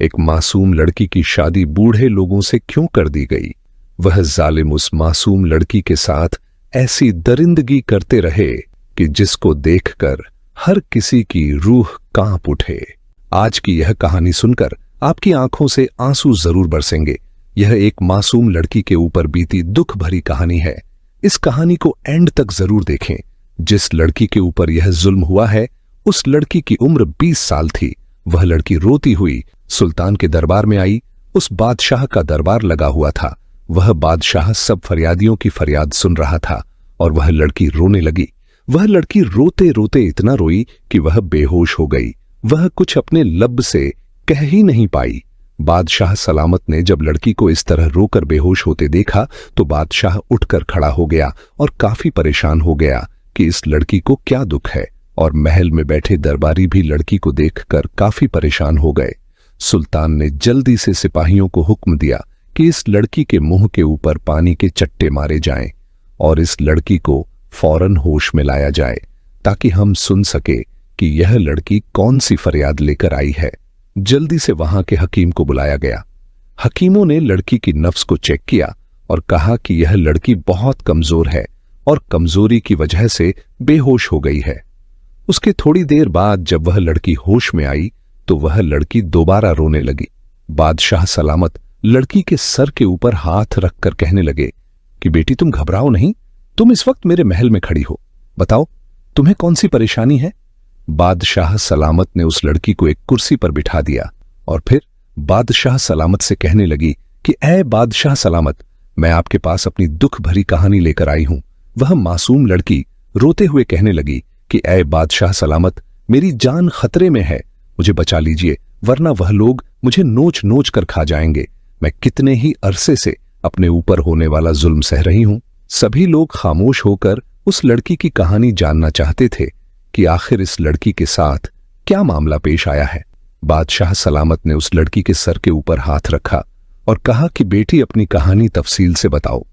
एक मासूम लड़की की शादी बूढ़े लोगों से क्यों कर दी गई? वह जालिम उस मासूम लड़की के साथ ऐसी दरिंदगी करते रहे कि जिसको देखकर हर किसी की रूह कांप उठे। आज की यह कहानी सुनकर आपकी आंखों से आंसू जरूर बरसेंगे। यह एक मासूम लड़की के ऊपर बीती दुख भरी कहानी है। इस कहानी को एंड तक जरूर देखें। जिस लड़की के ऊपर यह जुल्म हुआ है, उस लड़की की उम्र 20 साल थी। वह लड़की रोती हुई सुल्तान के दरबार में आई। उस बादशाह का दरबार लगा हुआ था। वह बादशाह सब फरियादियों की फरियाद सुन रहा था और वह लड़की रोने लगी। वह लड़की रोते रोते इतना रोई कि वह बेहोश हो गई। वह कुछ अपने लब से कह ही नहीं पाई। बादशाह सलामत ने जब लड़की को इस तरह रोकर बेहोश होते देखा तो बादशाह उठकर खड़ा हो गया और काफी परेशान हो गया कि इस लड़की को क्या दुख है। और महल में बैठे दरबारी भी लड़की को देखकर काफी परेशान हो गए। सुल्तान ने जल्दी से सिपाहियों को हुक्म दिया कि इस लड़की के मुंह के ऊपर पानी के चट्टे मारे जाएं और इस लड़की को फौरन होश में लाया जाए ताकि हम सुन सके कि यह लड़की कौन सी फरियाद लेकर आई है। जल्दी से वहां के हकीम को बुलाया गया। हकीमों ने लड़की की नफ्स को चेक किया और कहा कि यह लड़की बहुत कमजोर है और कमजोरी की वजह से बेहोश हो गई है। उसके थोड़ी देर बाद जब वह लड़की होश में आई तो वह लड़की दोबारा रोने लगी। बादशाह सलामत लड़की के सर के ऊपर हाथ रखकर कहने लगे कि बेटी तुम घबराओ नहीं, तुम इस वक्त मेरे महल में खड़ी हो, बताओ तुम्हें कौन सी परेशानी है। बादशाह सलामत ने उस लड़की को एक कुर्सी पर बिठा दिया और फिर बादशाह सलामत से कहने लगी कि ऐ बादशाह सलामत, मैं आपके पास अपनी दुख भरी कहानी लेकर आई हूं। वह मासूम लड़की रोते हुए कहने लगी कि ऐ बादशाह सलामत, मेरी जान खतरे में है, मुझे बचा लीजिए वरना वह लोग मुझे नोच नोच कर खा जाएंगे। मैं कितने ही अरसे से अपने ऊपर होने वाला जुल्म सह रही हूं। सभी लोग खामोश होकर उस लड़की की कहानी जानना चाहते थे कि आखिर इस लड़की के साथ क्या मामला पेश आया है। बादशाह सलामत ने उस लड़की के सर के ऊपर हाथ रखा और कहा कि बेटी अपनी कहानी तफसील से बताओ,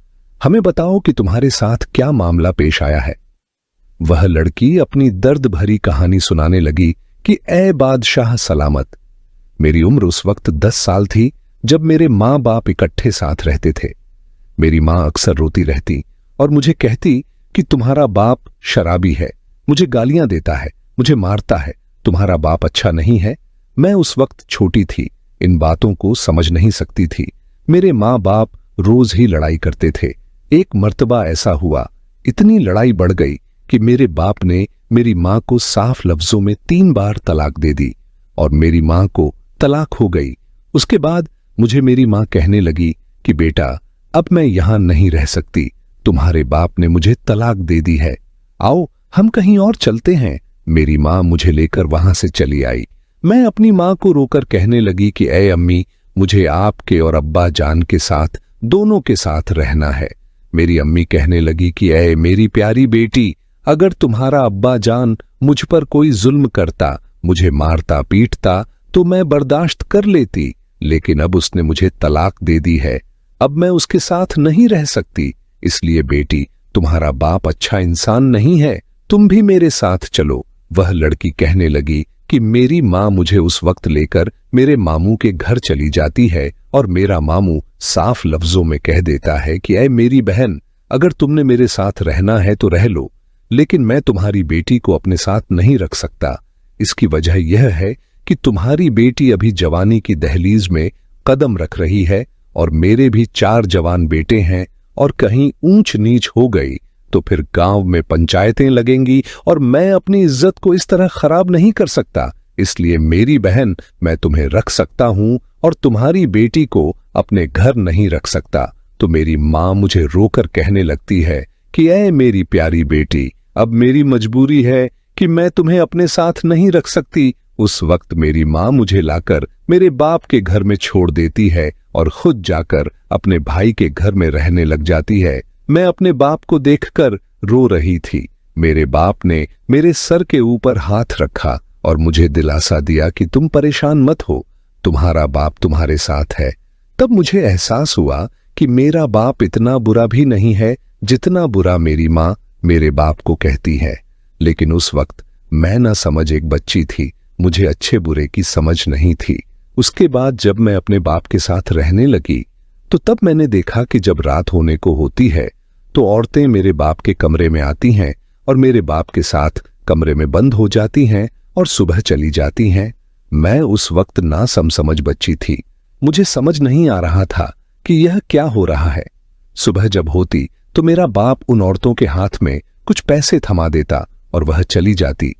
हमें बताओ कि तुम्हारे साथ क्या मामला पेश आया है। वह लड़की अपनी दर्द भरी कहानी सुनाने लगी कि ऐ बादशाह सलामत, मेरी उम्र उस वक्त 10 साल थी जब मेरे माँ बाप इकट्ठे साथ रहते थे। मेरी माँ अक्सर रोती रहती और मुझे कहती कि तुम्हारा बाप शराबी है, मुझे गालियां देता है, मुझे मारता है, तुम्हारा बाप अच्छा नहीं है। मैं उस वक्त छोटी थी, इन बातों को समझ नहीं सकती थी। मेरे माँ बाप रोज ही लड़ाई करते थे। एक मर्तबा ऐसा हुआ, इतनी लड़ाई बढ़ गई कि मेरे बाप ने मेरी माँ को साफ लफ्जों में 3 बार तलाक दे दी और मेरी माँ को तलाक हो गई। उसके बाद मुझे मेरी माँ कहने लगी कि बेटा अब मैं यहां नहीं रह सकती, तुम्हारे बाप ने मुझे तलाक दे दी है, आओ हम कहीं और चलते हैं। मेरी माँ मुझे लेकर वहां से चली आई। मैं अपनी माँ को रोकर कहने लगी कि ऐ अम्मी, मुझे आपके और अब्बा जान के साथ दोनों के साथ रहना है। मेरी अम्मी कहने लगी कि ऐ मेरी प्यारी बेटी, अगर तुम्हारा अब्बा जान मुझ पर कोई जुल्म करता, मुझे मारता पीटता तो मैं बर्दाश्त कर लेती, लेकिन अब उसने मुझे तलाक दे दी है, अब मैं उसके साथ नहीं रह सकती। इसलिए बेटी, तुम्हारा बाप अच्छा इंसान नहीं है, तुम भी मेरे साथ चलो। वह लड़की कहने लगी कि मेरी माँ मुझे उस वक्त लेकर मेरे मामू के घर चली जाती है और मेरा मामू साफ लफ्जों में कह देता है कि ऐ मेरी बहन, अगर तुमने मेरे साथ रहना है तो रह लो, लेकिन मैं तुम्हारी बेटी को अपने साथ नहीं रख सकता। इसकी वजह यह है कि तुम्हारी बेटी अभी जवानी की दहलीज में कदम रख रही है और मेरे भी 4 जवान बेटे हैं, और कहीं ऊंच नीच हो गई तो फिर गांव में पंचायतें लगेंगी और मैं अपनी इज्जत को इस तरह खराब नहीं कर सकता। इसलिए मेरी बहन, मैं तुम्हें रख सकता हूं और तुम्हारी बेटी को अपने घर नहीं रख सकता। तो मेरी माँ मुझे रोकर कहने लगती है कि ऐ मेरी प्यारी बेटी, अब मेरी मजबूरी है कि मैं तुम्हें अपने साथ नहीं रख सकती। उस वक्त मेरी माँ मुझे लाकर मेरे बाप के घर में छोड़ देती है और खुद जाकर अपने भाई के घर में रहने लग जाती है। मैं अपने बाप को देखकर रो रही थी। मेरे बाप ने मेरे सर के ऊपर हाथ रखा और मुझे दिलासा दिया कि तुम परेशान मत हो, तुम्हारा बाप तुम्हारे साथ है। तब मुझे एहसास हुआ कि मेरा बाप इतना बुरा भी नहीं है जितना बुरा मेरी माँ मेरे बाप को कहती है। लेकिन उस वक्त मैं ना समझ एक बच्ची थी, मुझे अच्छे बुरे की समझ नहीं थी। उसके बाद जब मैं अपने बाप के साथ रहने लगी तो तब मैंने देखा कि जब रात होने को होती है तो औरतें मेरे बाप के कमरे में आती हैं और मेरे बाप के साथ कमरे में बंद हो जाती हैं और सुबह चली जाती हैं। मैं उस वक्त ना समझ बच्ची थी। मुझे समझ नहीं आ रहा था कि यह क्या हो रहा है। सुबह जब होती तो मेरा बाप उन औरतों के हाथ में कुछ पैसे थमा देता और वह चली जाती,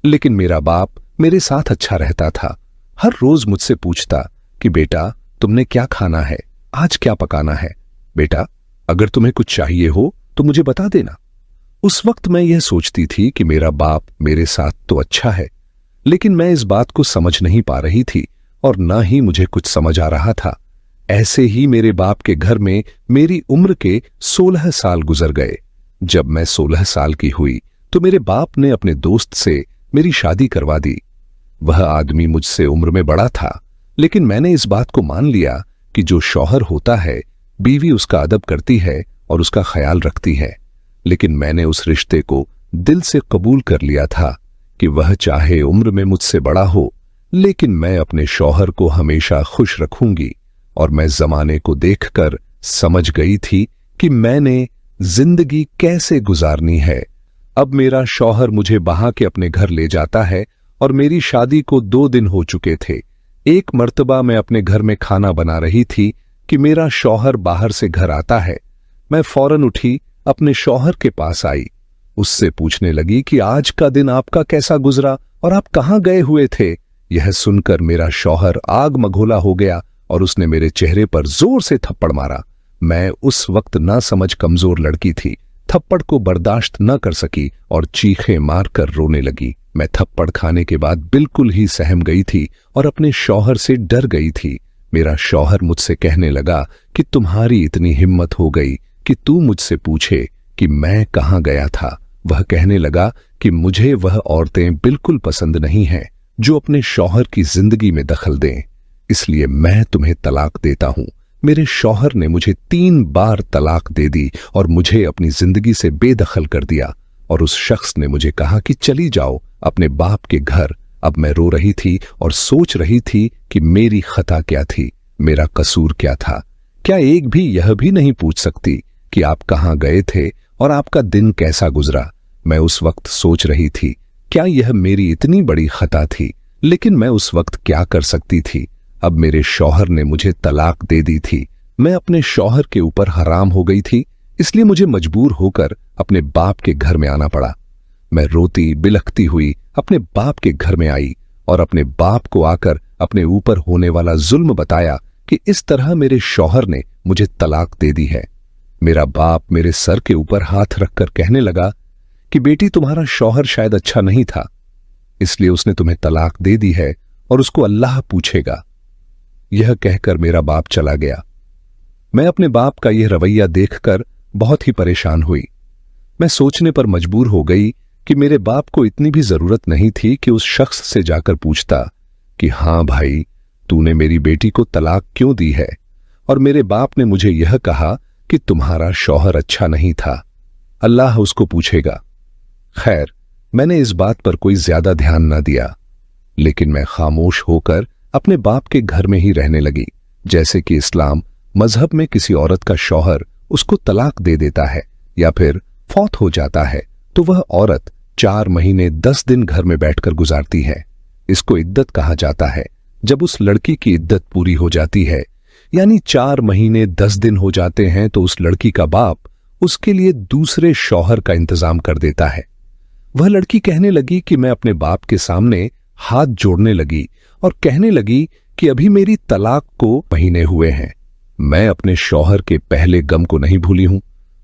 लेकिन मेरा बाप मेरे साथ अच्छा रहता था। हर रोज मुझसे पूछता कि बेटा तुमने क्या खाना है, आज क्या पकाना है, बेटा अगर तुम्हें कुछ चाहिए हो तो मुझे बता देना। उस वक्त मैं यह सोचती थी कि मेरा बाप मेरे साथ तो अच्छा है, लेकिन मैं इस बात को समझ नहीं पा रही थी और ना ही मुझे कुछ समझ आ रहा था। ऐसे ही मेरे बाप के घर में मेरी उम्र के 16 साल गुजर गए। जब मैं 16 साल की हुई तो मेरे बाप ने अपने दोस्त से मेरी शादी करवा दी। वह आदमी मुझसे उम्र में बड़ा था, लेकिन मैंने इस बात को मान लिया कि जो शौहर होता है बीवी उसका अदब करती है और उसका ख्याल रखती है। लेकिन मैंने उस रिश्ते को दिल से कबूल कर लिया था कि वह चाहे उम्र में मुझसे बड़ा हो, लेकिन मैं अपने शौहर को हमेशा खुश रखूंगी। और मैं जमाने को देखकर समझ गई थी कि मैंने जिंदगी कैसे गुजारनी है। अब मेरा शौहर मुझे बहा के अपने घर ले जाता है और मेरी शादी को 2 दिन हो चुके थे। एक मर्तबा मैं अपने घर में खाना बना रही थी कि मेरा शौहर बाहर से घर आता है। मैं फौरन उठी, अपने शौहर के पास आई, उससे पूछने लगी कि आज का दिन आपका कैसा गुजरा और आप कहां गए हुए थे। यह सुनकर मेरा शौहर आग मघोला हो गया और उसने मेरे चेहरे पर जोर से थप्पड़ मारा। मैं उस वक्त ना समझ कमजोर लड़की थी, थप्पड़ को बर्दाश्त न कर सकी और चीखें मारकर रोने लगी। मैं थप्पड़ खाने के बाद बिल्कुल ही सहम गई थी और अपने शौहर से डर गई थी। मेरा शौहर मुझसे कहने लगा कि तुम्हारी इतनी हिम्मत हो गई कि तू मुझसे पूछे कि मैं कहां गया था। वह कहने लगा कि मुझे वह औरतें बिल्कुल पसंद नहीं हैं जो अपने शौहर की जिंदगी में दखल दें, इसलिए मैं तुम्हें तलाक देता हूं। मेरे शौहर ने मुझे 3 बार तलाक दे दी और मुझे अपनी जिंदगी से बेदखल कर दिया। और उस शख्स ने मुझे कहा कि चली जाओ अपने बाप के घर। अब मैं रो रही थी और सोच रही थी कि मेरी खता क्या थी, मेरा कसूर क्या था। क्या एक भी यह भी नहीं पूछ सकती कि आप कहां गए थे और आपका दिन कैसा गुजरा। मैं उस वक्त सोच रही थी क्या यह मेरी इतनी बड़ी खता थी, लेकिन मैं उस वक्त क्या कर सकती थी। अब मेरे शौहर ने मुझे तलाक दे दी थी। मैं अपने शौहर के ऊपर हराम हो गई थी, इसलिए मुझे मजबूर होकर अपने बाप के घर में आना पड़ा। मैं रोती बिलखती हुई अपने बाप के घर में आई और अपने बाप को आकर अपने ऊपर होने वाला जुल्म बताया कि इस तरह मेरे शौहर ने मुझे तलाक दे दी है। मेरा बाप मेरे सर के ऊपर हाथ रखकर कहने लगा कि बेटी तुम्हारा शौहर शायद अच्छा नहीं था, इसलिए उसने तुम्हें तलाक दे दी है और उसको अल्लाह पूछेगा। यह कहकर मेरा बाप चला गया। मैं अपने बाप का यह रवैया देखकर बहुत ही परेशान हुई। मैं सोचने पर मजबूर हो गई कि मेरे बाप को इतनी भी जरूरत नहीं थी कि उस शख्स से जाकर पूछता कि हां भाई, तूने मेरी बेटी को तलाक क्यों दी है। और मेरे बाप ने मुझे यह कहा कि तुम्हारा शौहर अच्छा नहीं था, अल्लाह उसको पूछेगा। खैर, मैंने इस बात पर कोई ज्यादा ध्यान न दिया, लेकिन मैं खामोश होकर अपने बाप के घर में ही रहने लगी। जैसे कि इस्लाम मजहब में किसी औरत का शौहर उसको तलाक दे देता है या फिर फौत हो जाता है तो वह औरत 4 महीने 10 दिन घर में बैठकर गुजारती है। इसको इद्दत कहा जाता है। जब उस लड़की की इद्दत पूरी हो जाती है, यानी 4 महीने 10 दिन हो जाते हैं, तो उस लड़की का बाप उसके लिए दूसरे शौहर का इंतजाम कर देता है। वह लड़की कहने लगी कि मैं अपने बाप के सामने हाथ जोड़ने लगी और कहने लगी कि अभी मेरी तलाक को महीने हुए हैं, मैं अपने शौहर के पहले गम को नहीं भूली हूं,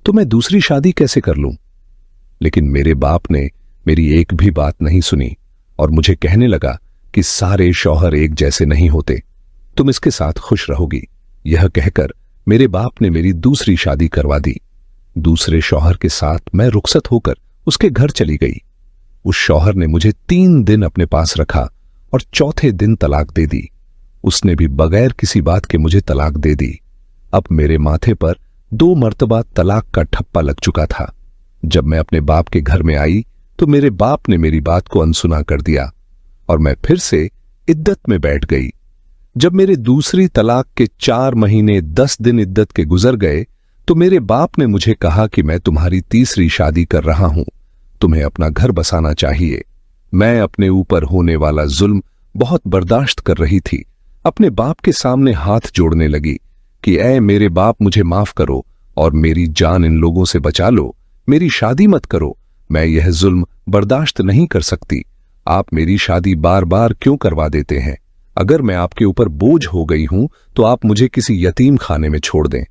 तो मैं दूसरी शादी कैसे कर लूं। लेकिन मेरे बाप ने मेरी एक भी बात नहीं सुनी और मुझे कहने लगा कि सारे शौहर एक जैसे नहीं होते, तुम इसके साथ खुश रहोगी। यह कहकर मेरे बाप ने मेरी दूसरी शादी करवा दी। दूसरे शौहर के साथ मैं रुखसत होकर उसके घर चली गई। उस शौहर ने मुझे 3 दिन अपने पास रखा और चौथे दिन तलाक दे दी। उसने भी बगैर किसी बात के मुझे तलाक दे दी। अब मेरे माथे पर 2 मर्तबा तलाक का ठप्पा लग चुका था। जब मैं अपने बाप के घर में आई तो मेरे बाप ने मेरी बात को अनसुना कर दिया और मैं फिर से इद्दत में बैठ गई। जब मेरे दूसरी तलाक के 4 महीने 10 दिन इद्दत के गुजर गए तो मेरे बाप ने मुझे कहा कि मैं तुम्हारी तीसरी शादी कर रहा हूं, तुम्हें अपना घर बसाना चाहिए। मैं अपने ऊपर होने वाला जुल्म बहुत बर्दाश्त कर रही थी। अपने बाप के सामने हाथ जोड़ने लगी कि ऐ मेरे बाप, मुझे माफ करो और मेरी जान इन लोगों से बचा लो, मेरी शादी मत करो, मैं यह जुल्म बर्दाश्त नहीं कर सकती। आप मेरी शादी बार बार क्यों करवा देते हैं? अगर मैं आपके ऊपर बोझ हो गई हूं तो आप मुझे किसी यतीम खाने में छोड़ दें।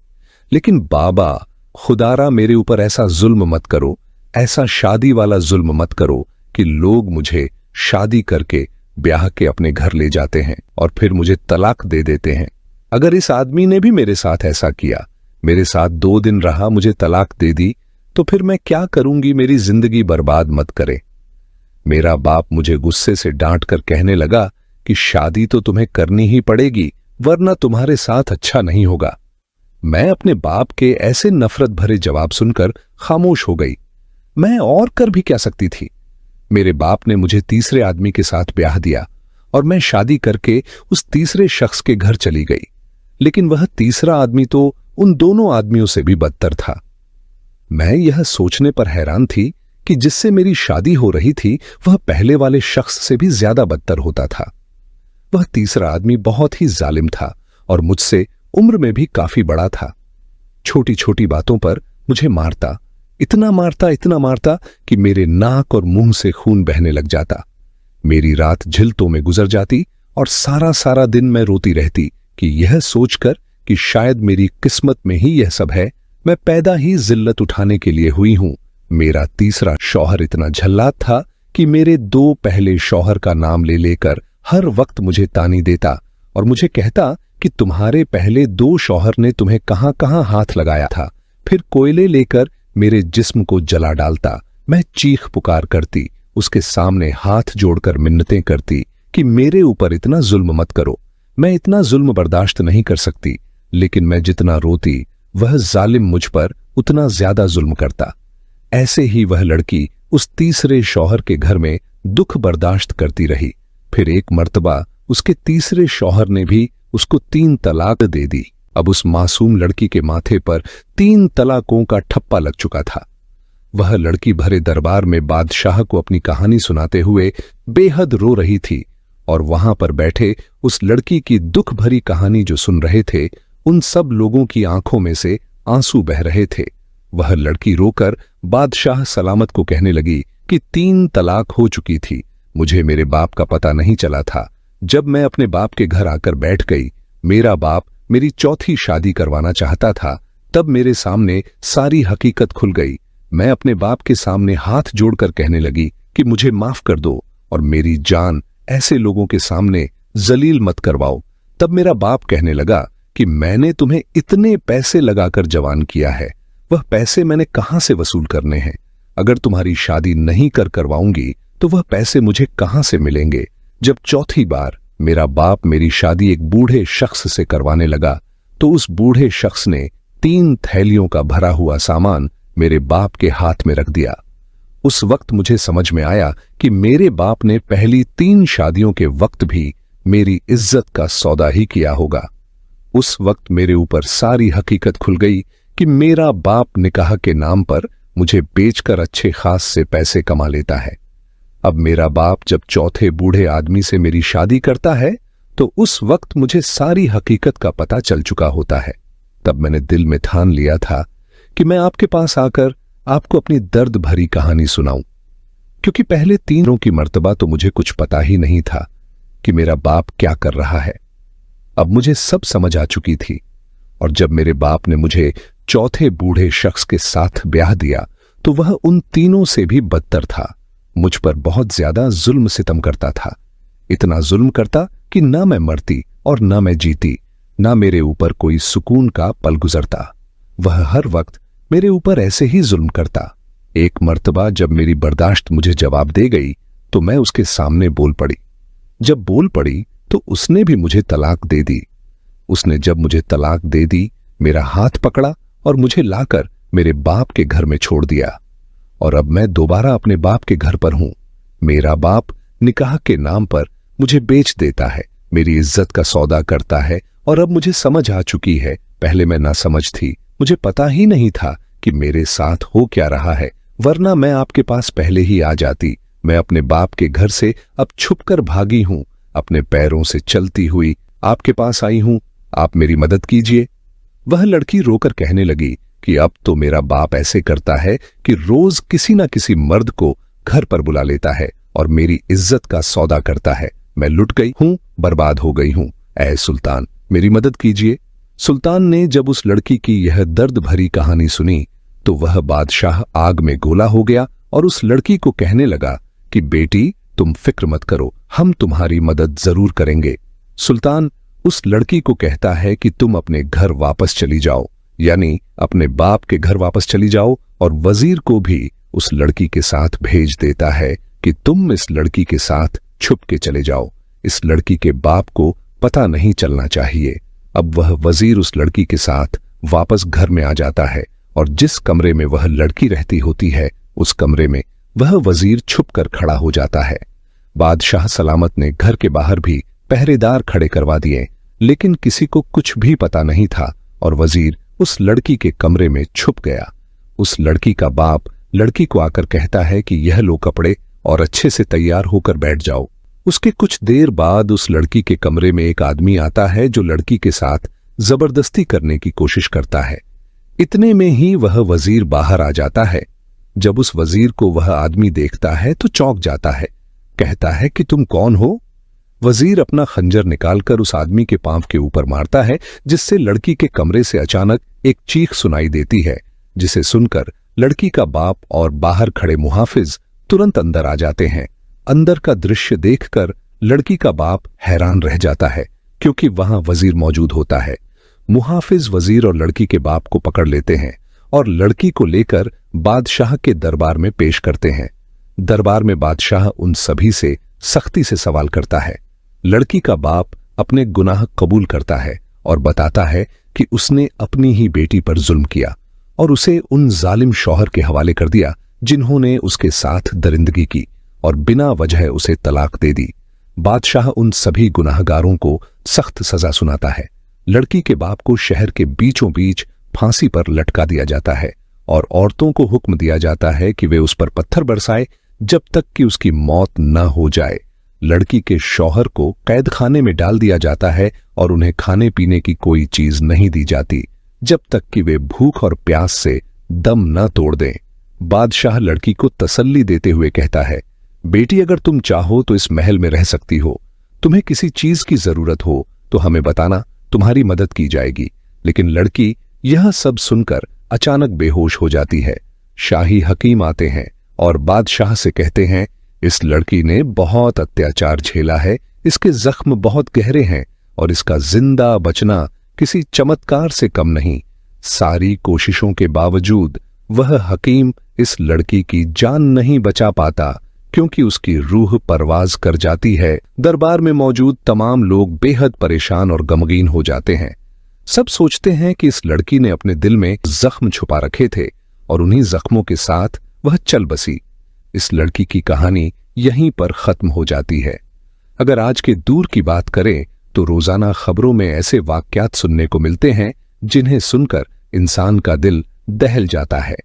लेकिन बाबा, खुदारा मेरे ऊपर ऐसा जुल्म मत करो, ऐसा शादी वाला जुल्म मत करो कि लोग मुझे शादी करके ब्याह के अपने घर ले जाते हैं और फिर मुझे तलाक दे देते हैं। अगर इस आदमी ने भी मेरे साथ ऐसा किया, मेरे साथ 2 दिन रहा, मुझे तलाक दे दी, तो फिर मैं क्या करूंगी? मेरी जिंदगी बर्बाद मत करे। मेरा बाप मुझे गुस्से से डांट कर कहने लगा कि शादी तो तुम्हें करनी ही पड़ेगी, वरना तुम्हारे साथ अच्छा नहीं होगा। मैं अपने बाप के ऐसे नफरत भरे जवाब सुनकर खामोश हो गई। मैं और कर भी क्या सकती थी? मेरे बाप ने मुझे तीसरे आदमी के साथ ब्याह दिया और मैं शादी करके उस तीसरे शख्स के घर चली गई। लेकिन वह तीसरा आदमी तो उन दोनों आदमियों से भी बदतर था। मैं यह सोचने पर हैरान थी कि जिससे मेरी शादी हो रही थी वह पहले वाले शख्स से भी ज्यादा बदतर होता था। वह तीसरा आदमी बहुत ही जालिम था और मुझसे उम्र में भी काफी बड़ा था। छोटी छोटी बातों पर मुझे मारता, इतना मारता कि मेरे नाक और मुंह से खून बहने लग जाता। मेरी रात झिलतों में गुजर जाती और सारा दिन मैं रोती रहती कि यह सोचकर कि शायद मेरी किस्मत में ही यह सब है, मैं पैदा ही जिल्लत उठाने के लिए हुई हूं। मेरा तीसरा शौहर इतना झल्लाद था कि मेरे 2 पहले शौहर का नाम ले लेकर हर वक्त मुझे तानी देता और मुझे कहता कि तुम्हारे पहले 2 शौहर ने तुम्हें कहां कहां हाथ लगाया था। फिर कोयले लेकर मेरे जिस्म को जला डालता। मैं चीख पुकार करती, उसके सामने हाथ जोड़कर मिन्नतें करती कि मेरे ऊपर इतना जुल्म मत करो, मैं इतना जुल्म बर्दाश्त नहीं कर सकती। लेकिन मैं जितना रोती वह जालिम मुझ पर उतना ज्यादा जुल्म करता। ऐसे ही वह लड़की उस तीसरे शौहर के घर में दुख बर्दाश्त करती रही। फिर एक मर्तबा उसके तीसरे शौहर ने भी उसको 3 तलाक दे दी। अब उस मासूम लड़की के माथे पर 3 तलाकों का ठप्पा लग चुका था। वह लड़की भरे दरबार में बादशाह को अपनी कहानी सुनाते हुए बेहद रो रही थी और वहां पर बैठे उस लड़की की दुख भरी कहानी जो सुन रहे थे, उन सब लोगों की आंखों में से आंसू बह रहे थे। वह लड़की रोकर बादशाह सलामत को कहने लगी कि 3 तलाक हो चुकी थी। मुझे मेरे बाप का पता नहीं चला था। जब मैं अपने बाप के घर आकर बैठ गई, मेरा बाप मेरी 4थी शादी करवाना चाहता था। तब मेरे सामने सारी हकीकत खुल गई। मैं अपने बाप के सामने हाथ जोड़कर कहने लगी कि मुझे माफ कर दो और मेरी जान ऐसे लोगों के सामने जलील मत करवाओ। तब मेरा बाप कहने लगा कि मैंने तुम्हें इतने पैसे लगाकर जवान किया है, वह पैसे मैंने कहां से वसूल करने हैं? अगर तुम्हारी शादी नहीं करवाऊंगी तो वह पैसे मुझे कहां से मिलेंगे? जब 4थी बार मेरा बाप मेरी शादी एक बूढ़े शख्स से करवाने लगा तो उस बूढ़े शख्स ने 3 थैलियों का भरा हुआ सामान मेरे बाप के हाथ में रख दिया। उस वक्त मुझे समझ में आया कि मेरे बाप ने पहली 3 शादियों के वक्त भी मेरी इज्जत का सौदा ही किया होगा। उस वक्त मेरे ऊपर सारी हकीकत खुल गई कि मेरा बाप निकाह के नाम पर मुझे बेचकर अच्छे खास से पैसे कमा लेता है। अब मेरा बाप जब 4थे बूढ़े आदमी से मेरी शादी करता है तो उस वक्त मुझे सारी हकीकत का पता चल चुका होता है। तब मैंने दिल में ठान लिया था कि मैं आपके पास आकर आपको अपनी दर्द भरी कहानी सुनाऊं, क्योंकि पहले 3 की मर्तबा तो मुझे कुछ पता ही नहीं था कि मेरा बाप क्या कर रहा है। अब मुझे सब समझ आ चुकी थी और जब मेरे बाप ने मुझे 4थे बूढ़े शख्स के साथ ब्याह दिया तो वह उन 3 से भी बदतर था। मुझ पर बहुत ज्यादा जुल्म सितम करता था। इतना जुल्म करता कि ना मैं मरती और ना मैं जीती, ना मेरे ऊपर कोई सुकून का पल गुजरता। वह हर वक्त मेरे ऊपर ऐसे ही जुल्म करता। एक मर्तबा जब मेरी बर्दाश्त मुझे जवाब दे गई तो मैं उसके सामने बोल पड़ी। जब बोल पड़ी तो उसने भी मुझे तलाक दे दी। उसने जब मुझे तलाक दे दी, मेरा हाथ पकड़ा और मुझे लाकर मेरे बाप के घर में छोड़ दिया और अब मैं दोबारा अपने बाप के घर पर हूं। मेरा बाप निकाह के नाम पर मुझे बेच देता है मेरी इज्जत का सौदा करता है और अब मुझे समझ आ चुकी है। पहले मैं नासमझ थी, मुझे पता ही नहीं था कि मेरे साथ हो क्या रहा है, वरना मैं आपके पास पहले ही आ जाती। मैं अपने बाप के घर से अब छुपकर भागी हूं, अपने पैरों से चलती हुई आपके पास आई हूं, आप मेरी मदद कीजिए। वह लड़की रोकर कहने लगी कि अब तो मेरा बाप ऐसे करता है कि रोज किसी ना किसी मर्द को घर पर बुला लेता है और मेरी इज्जत का सौदा करता है। मैं लुट गई हूं, बर्बाद हो गई हूं। ऐ सुल्तान, मेरी मदद कीजिए। सुल्तान ने जब उस लड़की की यह दर्द भरी कहानी सुनी तो वह बादशाह आग में गोला हो गया और उस लड़की को कहने लगा कि बेटी, तुम फिक्र मत करो, हम तुम्हारी मदद जरूर करेंगे। सुल्तान उस लड़की को कहता है कि तुम अपने घर वापस चली जाओ, यानी अपने बाप के घर वापस चली जाओ, और वजीर को भी उस लड़की के साथ भेज देता है कि तुम इस लड़की के साथ छुप के चले जाओ। इस लड़की के बाप को पता नहीं चलना चाहिए। अब वह वजीर उस लड़की के साथ वापस घर में आ जाता है और जिस कमरे में वह लड़की रहती होती है उस कमरे में वह वजीर छुपकर खड़ा हो जाता है। बादशाह सलामत ने घर के बाहर भी पहरेदार खड़े करवा दिए, लेकिन किसी को कुछ भी पता नहीं था और वजीर उस लड़की के कमरे में छुप गया। उस लड़की का बाप लड़की को आकर कहता है कि यह लो कपड़े और अच्छे से तैयार होकर बैठ जाओ। उसके कुछ देर बाद उस लड़की के कमरे में एक आदमी आता है जो लड़की के साथ जबरदस्ती करने की कोशिश करता है। इतने में ही वह वजीर बाहर आ जाता है। जब उस वजीर को वह आदमी देखता है तो चौंक जाता है, कहता है कि तुम कौन हो? वजीर अपना खंजर निकालकर उस आदमी के पांव के ऊपर मारता है, जिससे लड़की के कमरे से अचानक एक चीख सुनाई देती है, जिसे सुनकर लड़की का बाप और बाहर खड़े मुहाफिज तुरंत अंदर आ जाते हैं। अंदर का दृश्य देखकर लड़की का बाप हैरान रह जाता है, क्योंकि वहां वजीर मौजूद होता है। मुहाफिज वजीर और लड़की के बाप को पकड़ लेते हैं और लड़की को लेकर बादशाह के दरबार में पेश करते हैं। दरबार में बादशाह उन सभी से सख्ती से सवाल करता है। लड़की का बाप अपने गुनाह कबूल करता है और बताता है कि उसने अपनी ही बेटी पर जुल्म किया और उसे उन जालिम शौहर के हवाले कर दिया जिन्होंने उसके साथ दरिंदगी की और बिना वजह उसे तलाक दे दी। बादशाह उन सभी गुनाहगारों को सख्त सजा सुनाता है। लड़की के बाप को शहर के बीचों बीच फांसी पर लटका दिया जाता है और औरतों को हुक्म दिया जाता है कि वे उस पर पत्थर बरसाए जब तक कि उसकी मौत न हो जाए। लड़की के शौहर को कैद खाने में डाल दिया जाता है और उन्हें खाने पीने की कोई चीज नहीं दी जाती जब तक कि वे भूख और प्यास से दम न तोड़ दें। बादशाह लड़की को तसल्ली देते हुए कहता है, बेटी, अगर तुम चाहो तो इस महल में रह सकती हो। तुम्हें किसी चीज की जरूरत हो तो हमें बताना, तुम्हारी मदद की जाएगी। लेकिन लड़की यह सब सुनकर अचानक बेहोश हो जाती है। शाही हकीम आते हैं और बादशाह से कहते हैं, इस लड़की ने बहुत अत्याचार झेला है, इसके जख्म बहुत गहरे हैं और इसका जिंदा बचना किसी चमत्कार से कम नहीं। सारी कोशिशों के बावजूद वह हकीम इस लड़की की जान नहीं बचा पाता, क्योंकि उसकी रूह परवाज कर जाती है। दरबार में मौजूद तमाम लोग बेहद परेशान और गमगीन हो जाते हैं। सब सोचते हैं कि इस लड़की ने अपने दिल में जख्म छुपा रखे थे और उन्हीं जख्मों के साथ वह चल बसी। इस लड़की की कहानी यहीं पर खत्म हो जाती है। अगर आज के दूर की बात करें तो रोजाना खबरों में ऐसे वाकयात सुनने को मिलते हैं जिन्हें सुनकर इंसान का दिल दहल जाता है।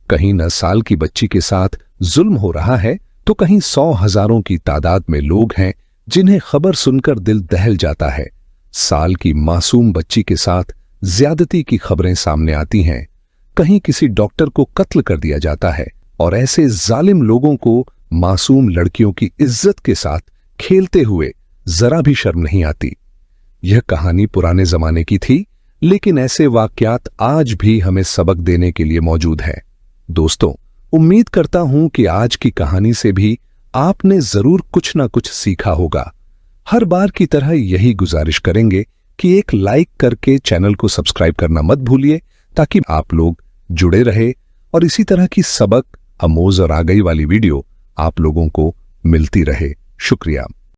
कहीं 9 साल की बच्ची के साथ जुल्म हो रहा है तो कहीं 100 हजारों की तादाद में लोग हैं जिन्हें खबर सुनकर दिल दहल जाता है। साल की मासूम बच्ची के साथ ज्यादती की खबरें सामने आती हैं। कहीं किसी डॉक्टर को कत्ल कर दिया जाता है और ऐसे जालिम लोगों को मासूम लड़कियों की इज्जत के साथ खेलते हुए जरा भी शर्म नहीं आती। यह कहानी पुराने जमाने की थी, लेकिन ऐसे वाकयात आज भी हमें सबक देने के लिए मौजूद है। दोस्तों, उम्मीद करता हूं कि आज की कहानी से भी आपने जरूर कुछ ना कुछ सीखा होगा। हर बार की तरह यही गुजारिश करेंगे कि एक लाइक करके चैनल को सब्सक्राइब करना मत भूलिए, ताकि आप लोग जुड़े रहे और इसी तरह की सबक, अमोज और आगई वाली वीडियो आप लोगों को मिलती रहे। शुक्रिया।